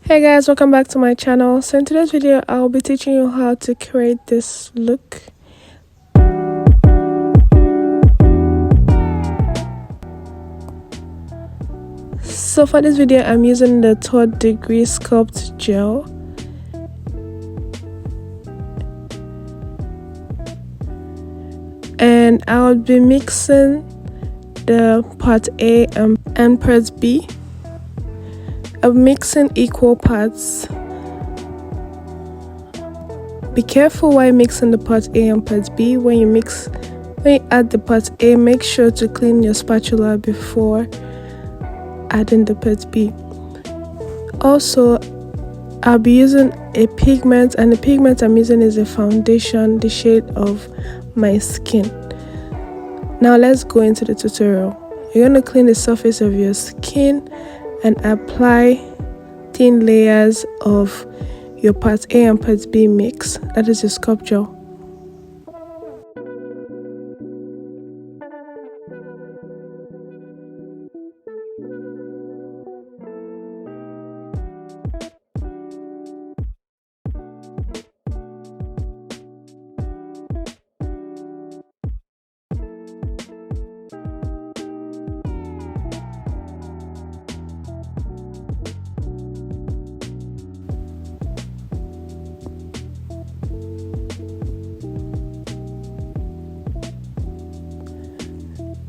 Hey guys, welcome back to my channel. So in today's video I'll be teaching you how to create this look. So for this video I'm using the 3rd degree Sculpt gel, and I'll be mixing the part A and part B. I'm mixing equal parts. Be careful while mixing the part A and part B. When you add the part A, make sure to clean your spatula before adding the part B. Also, I'll be using a pigment, and the pigment I'm using is a foundation, the shade of my skin. Now let's go into the tutorial. You're going to clean the surface of your skin and apply thin layers of your part A and part B mix, that is your Sculpt gel.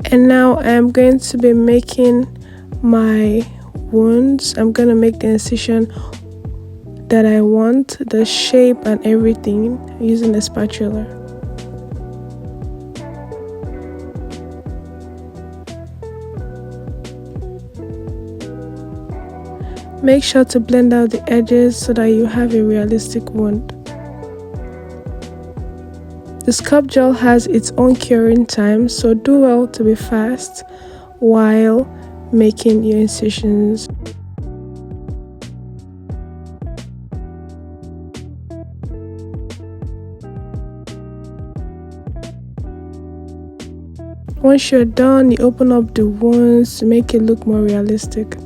And now I'm going to be making my wounds. I'm going to make the incision that I want, the shape and everything, using a spatula. Make sure to blend out the edges so that you have a realistic wound. The Sculpt gel has its own curing time, so do well to be fast while making your incisions. Once you're done, you open up the wounds to make it look more realistic.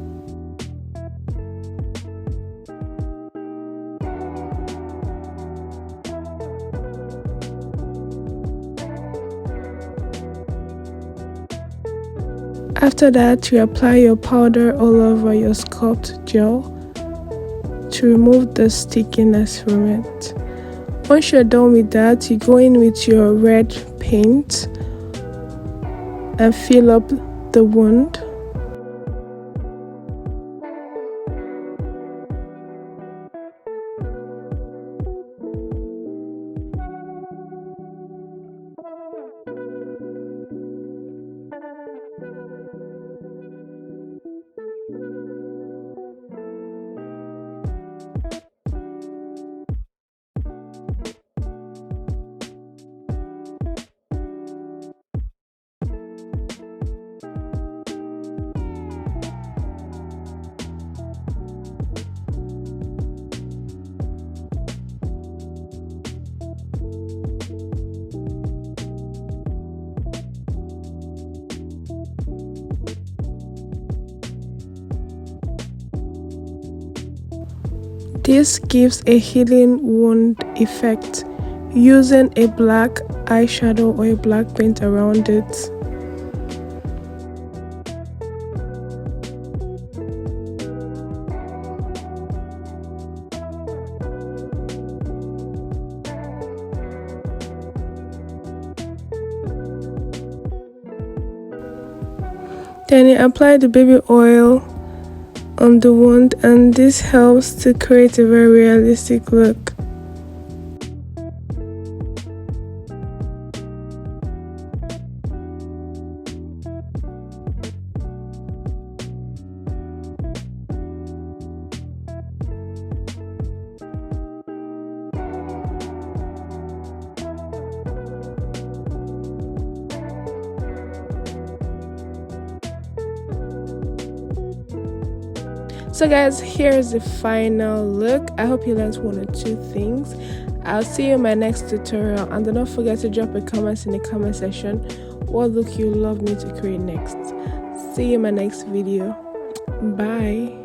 After that, you apply your powder all over your Sculpt gel to remove the stickiness from it. Once you're done with that, you go in with your red paint and fill up the wound. This gives a healing wound effect using a black eyeshadow or a black paint around it. Then you apply the baby oil on the wound, and this helps to create a very realistic look. So guys, here's the final look. I hope you learned 1 or 2 things. I'll see you in my next tutorial, and do not forget to drop a comment in the comment section what look you love me to create next. See you in my next video. Bye.